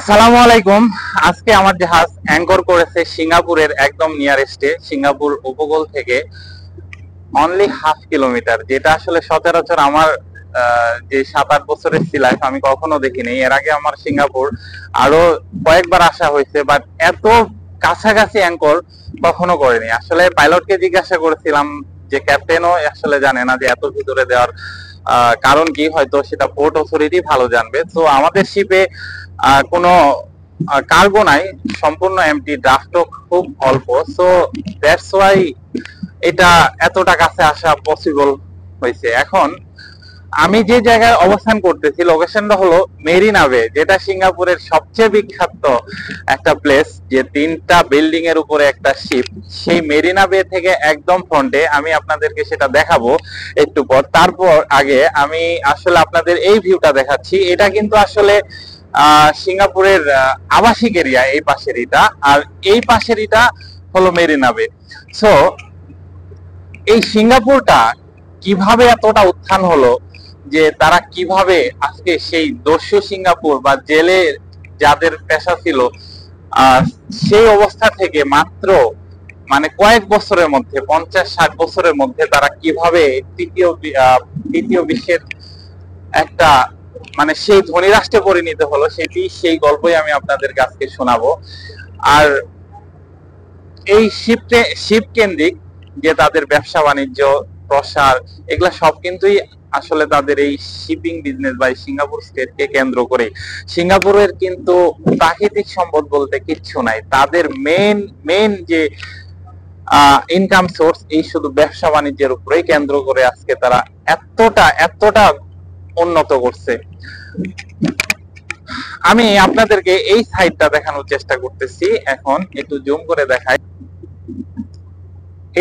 আসসালামু আলাইকুম। আজকে আমার জাহাজ অ্যাঙ্কর করেছে সিঙ্গাপুরের একদম নিয়ারেস্টে, সিঙ্গাপুর উপকূল থেকে অনলি 1/2 কিলোমিটার, যেটা আসলে সচরাচর আমার যে 7-8 বছরের সি লাইফ আমি কখনো দেখিনি। এর আগে আমার সিঙ্গাপুর আরো কয়েকবার আসা হয়েছে, বাট এত কাছাকাছি অ্যাঙ্কর কখনো করেনি। আসলে পাইলটকে জিজ্ঞাসা করেছিলাম, যে ক্যাপ্টেনও আসলে জানে না যে এত ভিতরে দেওয়ার কারণ কি, হয়তো সেটা পোর্ট অথরিটি ভালো জানবে। তো আমাদের শিপে কোনো কার্গো নাই, সম্পূর্ণ এমটি, ড্রাফটও খুব অল্প। সো দ্যাটস ওয়াই এটা এতটা কাছে আসা পসিবল হয়েছে। এখন আমি যে জায়গায় অবস্থান করতেছি, লোকেশনটা হলো মেরিনা বে, যেটা সিঙ্গাপুরের সবচেয়ে বিখ্যাত একটা প্লেস, যে 3টা বিল্ডিং এর উপরে একটা শিপ। সেই মেরিনা বে থেকে একদম ফ্রন্টে আমি আপনাদেরকে সেটা দেখাবো একটু পর। তারপর আগে আমি আসলে আপনাদের এই ভিউটা দেখাচ্ছি। এটা কিন্তু আসলে সিঙ্গাপুরের আবাসিক এরিয়া, এই পাশের এটা, আর এই পাশের এটা হলো মেরিনা বে। সো এই সিঙ্গাপুরটা কিভাবে এতটা উত্থান হলো, যে তারা কিভাবে আজকে সেই দস্যু সিঙ্গাপুর বা জেলে যাদের পেশা ছিল, সেই অবস্থা থেকে মাত্র মানে কয়েক বছরের মধ্যে, 50-60 বছরের মধ্যে তারা কিভাবে তৃতীয় বিশ্বের একটা মানে সেই ধনী রাষ্ট্রে পরিণত হলো, সেই গল্পই আমি আপনাদেরকে আজকে শোনাবো। আর এই শিপ কেন্দ্রিক যে তাদের ব্যবসা বাণিজ্য প্রসার, এগুলা সব কিন্তুই আসলে তাদের এই শিপিং বিজনেস বা সিঙ্গাপুর স্টেটকে কেন্দ্র করে। সিঙ্গাপুরের কিন্তু প্রাকৃতিক সম্পদ বলতে কিচ্ছু নাই। তাদের মেন যে ইনকাম সোর্স, এই শুধু ব্যবসা বাণিজ্যের উপরেই কেন্দ্র করে আজকে তারা এতটা উন্নত করছে। আমি আপনাদেরকে এই সাইডটা দেখানোর চেষ্টা করতেছি। এখন একটু জুম করে দেখাই।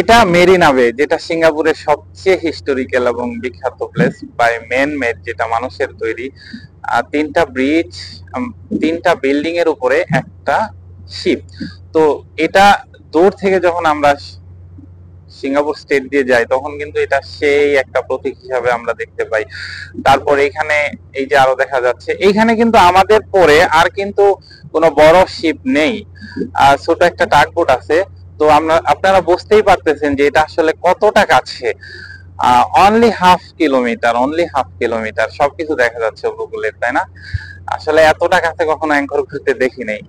এটা মেরিনা বে, যেটা সিঙ্গাপুরের সবচেয়ে হিস্টোরিক্যাল এবং বিখ্যাত প্লেস বাই ম্যান মেড, যেটা মানুষের তৈরি। 3টা ব্রিজ, 3টা বিল্ডিং এর উপরে একটা শিপ। তো এটা দূর থেকে যখন আমরা সিঙ্গাপুর স্টেট দিয়ে যাই, তখন কিন্তু এটা সেই একটা প্রতীক হিসাবে আমরা দেখতে পাই। তারপর এখানে এই যে আরো দেখা যাচ্ছে, এইখানে কিন্তু আমাদের পরে আর কিন্তু কোনো বড় শিপ নেই, ছোট একটা টাগবোট আছে। তো আপনারা বুঝতেই পারতেছেন যে এটা আসলে কতটা কাছে। অনলি 1/2 কিলোমিটার সবকিছু দেখা যাচ্ছে উপকূলের, তাই না? আসলে এতটা কাছে কখনো অ্যাঙ্কর ঘুরতে দেখি নাই।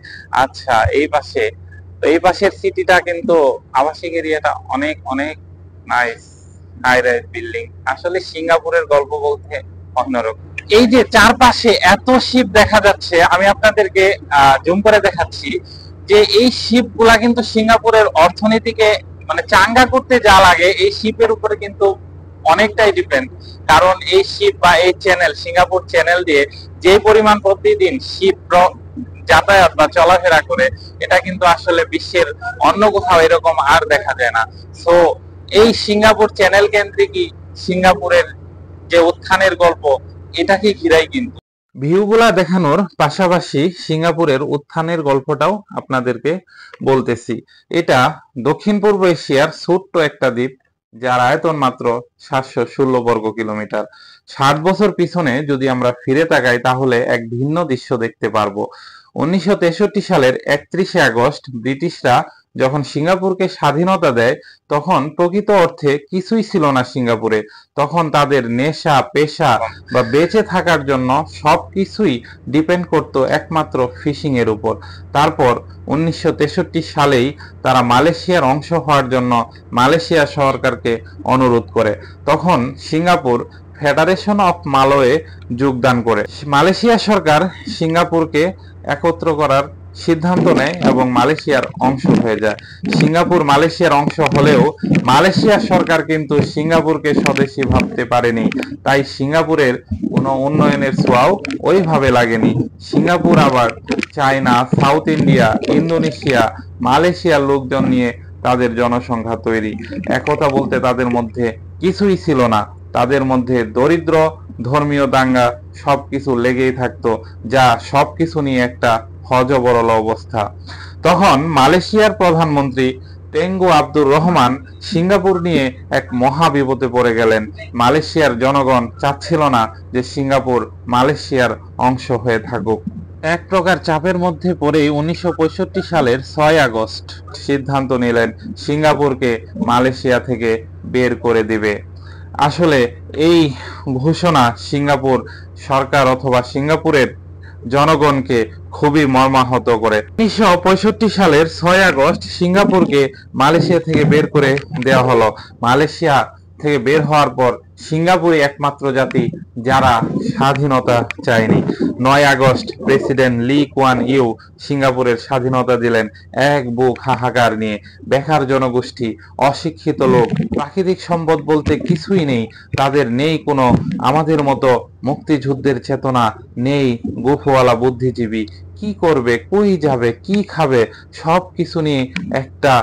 আচ্ছা, এই পাশের সিটিটা কিন্তু আবাসিক এরিয়াটা অনেক অনেক নাইস, হাই রাইজ বিল্ডিং। আসলে সিঙ্গাপুরের গল্প বলতে অন্যরকম। এই যে চারপাশে এত শিপ দেখা যাচ্ছে, আমি আপনাদেরকে জুম করে দেখাচ্ছি, যে এই শিপ গুলা কিন্তু সিঙ্গাপুরের অর্থনীতিকে মানে চাঙ্গা করতে যা লাগে, এই শিপের উপরে কিন্তু অনেকটাই ডিপেন্ড। কারণ এই শিপ বা এই চ্যানেল, সিঙ্গাপুর চ্যানেল দিয়ে যে পরিমাণ প্রতিদিন শিপ যাতায়াত বা চলাফেরা করে, এটা কিন্তু আসলে বিশ্বের অন্য কোথাও এরকম আর দেখা যায় না। সো এই সিঙ্গাপুর চ্যানেল কেন্দ্রিকই সিঙ্গাপুরের যে উত্থানের গল্প, এটাকে ঘিরাই কিন্তু। ভিউগুলা দেখানোর পাশাপাশি সিঙ্গাপুরের উত্থানের গল্পটাও আপনাদেরকে বলতেছি। এটা দক্ষিণ পূর্ব এশিয়ার ছোট্ট একটা দ্বীপ, যার আয়তন মাত্র 716 বর্গ কিলোমিটার। 60 বছর পিছনে যদি আমরা ফিরে তাকাই, তাহলে এক ভিন্ন দৃশ্য দেখতে পারবো। 1963 সালের 31শে আগস্ট ব্রিটিশরা যখন সিঙ্গাপুরকে স্বাধীনতা দেয়, তখন প্রকৃত অর্থে কিছুই ছিল না সিঙ্গাপুরে। তখন তাদের নেশা, পেশা বা বেঁচে থাকার জন্য সবকিছুই ডিপেন্ড করতো একমাত্র ফিশিং এর উপর। তারপর 1963 সালেই তারা মালয়েশিয়ার অংশ হওয়ার জন্য মালয়েশিয়া সরকারকে অনুরোধ করে। তখন সিঙ্গাপুর ফেডারেশন অফ মালয়ে যোগদান করে। মালয়েশিয়া সরকার সিঙ্গাপুরকে একত্র করার সিদ্ধান্ত নেয় এবং মালয়েশিয়ার অংশ হয়ে যায়। সিঙ্গাপুর মালয়েশিয়ার অংশ হলেও মালয়েশিয়া সরকার কিন্তু সিঙ্গাপুরকে স্বদেশী ভাবতে পারেনি, তাই সিঙ্গাপুরের কোনো উন্নয়নের ছোঁয়াও ওইভাবে লাগেনি। সিঙ্গাপুর আবার চায়না, সাউথ ইন্ডিয়া, ইন্দোনেশিয়া, মালয়েশিয়ার লোকজন নিয়ে তাদের জনসংখ্যা তৈরি। একথা বলতে তাদের মধ্যে কিছুই ছিল না। তাদের মধ্যে দরিদ্র, ধর্মীয় দাঙ্গা সবকিছু লেগেই থাকতো, যা সবকিছু নিয়ে একটা হযবরল অবস্থা। তখন মালয়েশিয়ার প্রধানমন্ত্রী তেঙ্গু আব্দুর রহমান সিঙ্গাপুর নিয়ে এক মহা বিপদে পড়ে গেলেন। মালয়েশিয়ার জনগণ চাচ্ছিল না যে সিঙ্গাপুর মালয়েশিয়ার অংশ হয়ে থাকুক। এক প্রকার চাপের মধ্যে পড়েই 1965 সালের 6 আগস্ট সিদ্ধান্ত নিলেন সিঙ্গাপুরকে মালয়েশিয়া থেকে বের করে দিবে। আসলে এই ঘোষণা সিঙ্গাপুর সরকার অথবা সিঙ্গাপুরের জনগণকে খুবই মর্মাহত করে। 1965 সালের 6 আগস্ট সিঙ্গাপুরকে মালয়েশিয়া থেকে বের করে দেওয়া হলো। মালয়েশিয়া থেকে বের হওয়ার পর সিঙ্গাপুরই একমাত্র জাতি যারা স্বাধীনতা চায়নি। 9 আগস্ট প্রেসিডেন্ট লি কুয়ান ইউ সিঙ্গাপুরের স্বাধীনতা দিলেন এক বুক হাহাকার নিয়ে। বেকার জনগোষ্ঠী, অশিক্ষিত লোক, প্রাকৃতিক সম্পদ বলতে কিছুই নেই তাদের, নেই কোনো আমাদের মতো মুক্তিযুদ্ধের চেতনা, নেই গোফওয়ালা বুদ্ধিজীবী। কি করবে, কই যাবে, কি খাবে, সব কিছু নিয়ে একটা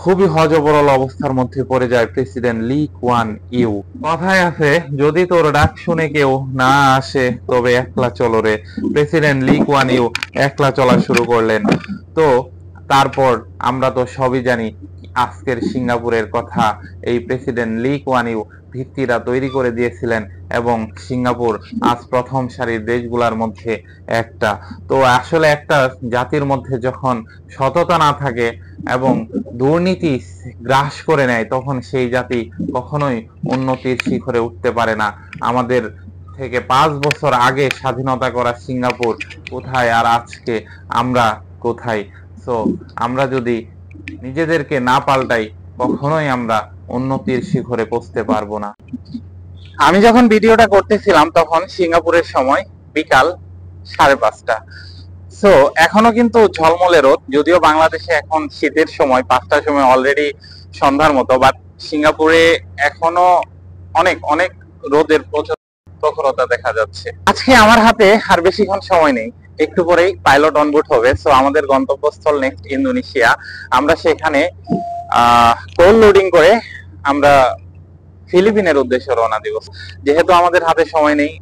খুবই হযবরল অবস্থার মধ্যে পড়ে যায় প্রেসিডেন্ট লি কুয়ান ইউ। কথায় আছে, যদি তোর ডাক শুনে কেউ না আসে তবে একলা চলো রে। প্রেসিডেন্ট লি কুয়ান ইউ একলা চলা শুরু করলেন। তো তারপর আমরা তো সবই জানি আজকের সিঙ্গাপুরের কথা। এই প্রেসিডেন্ট লি কুয়ান ইউ ভিত্তিটা তৈরি করে দিয়েছিলেন এবং সিঙ্গাপুর আজ প্রথম সারির দেশগুলোর মধ্যে একটা। তো আসলে একটা জাতির মধ্যে যখন সততা না থাকে এবং দুর্নীতি গ্রাস করে নেয় তখন সেই জাতি কখনোই উন্নতির শিখরে উঠতে পারে না। আমাদের থেকে 5 বছর আগে স্বাধীনতা করা সিঙ্গাপুর কোথায়, আর আজকে আমরা কোথায়? সো আমরা যদি নিজেদেরকে না পাল্টাই কখনোই আমরা উন্নতির শিখরে পৌঁছতে পারবো না। আমি যখন ভিডিওটা করতেছিলাম তখন সিঙ্গাপুরের সময় বিকাল 5:30। সো এখনো কিন্তু ঝলমলে রোদ, যদিও বাংলাদেশে এখন শীতের সময় 5টার সময় অলরেডি সন্ধ্যার মতো, বাট সিঙ্গাপুরে এখনো অনেক অনেক রোদের প্রখরতা দেখা যাচ্ছে। আজকে আমার হাতে আর বেশিক্ষণ সময় নেই, একটু পরেই পাইলট অনবোর্ড হবে। সো আমাদের গন্তব্যস্থল নেক্সট ইন্দোনেশিয়া। আমরা সেখানে কোল লোডিং করে আমরা ফিলিপিনের উদ্দেশ্যে রওনা দিব। যেহেতু আমাদের হাতে সময় নেই,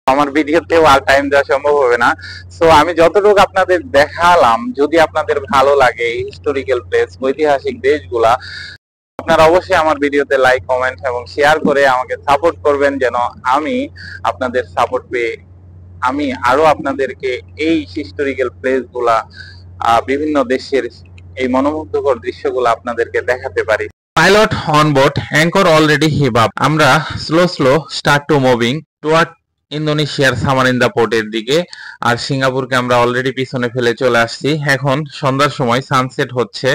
আমার ভিডিওতেও আর টাইম দেওয়া সম্ভব হবে না। সো আমি যতটুকু আপনাদের দেখালাম, যদি আপনাদের ভালো লাগে হিস্টোরিক্যাল প্লেস, ঐতিহাসিক দেশগুলা, আপনারা অবশ্যই আমার ভিডিওতে লাইক, কমেন্ট এবং শেয়ার করে আমাকে সাপোর্ট করবেন, যেন আমি আপনাদের সাপোর্ট পেয়ে আমি আরো আপনাদেরকে এই হিস্টোরিক্যাল প্লেসগুলা, বিভিন্ন দেশের এই মনোমুগ্ধকর দৃশ্যগুলো আপনাদেরকে দেখাতে পারি। Pilot on board, anchor already heave up. আমরা slow start to moving toward ইন্দোনেশিয়ার সামারিন্দা পোর্টের দিকে। আর সিঙ্গাপুরকে আমরা অলরেডি পিছনে ফেলে চলে আসছি। এখন সন্ধ্যার সময় সানসেট হচ্ছে,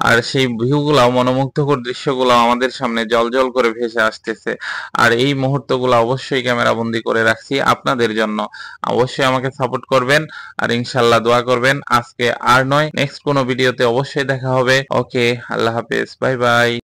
আর সেই ভিউগুলো, মনোমুগ্ধকর দৃশ্যগুলো আমাদের সামনে জলজল করে ভেসে আসতেছে। আর এই মুহূর্তগুলো অবশ্যই ক্যামেরা বন্দি করে রাখছি আপনাদের জন্য। অবশ্যই আমাকে সাপোর্ট করবেন আর ইনশাল্লাহ দোয়া করবেন। আজকে আর নয়, নেক্সট কোনো ভিডিওতে অবশ্যই দেখা হবে। ওকে, আল্লাহ হাফেজ, বাই বাই।